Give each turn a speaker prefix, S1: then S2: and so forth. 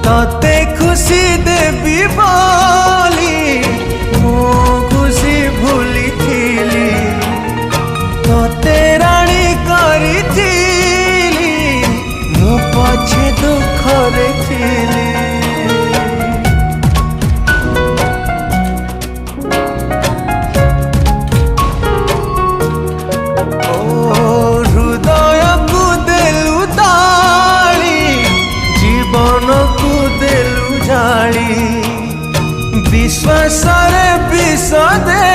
S1: तते खुशी देवी बोली मो खुशी भूली थीली तते राणी करी थीली मो पछे दुखरे थीली। विश्वास रे विष दे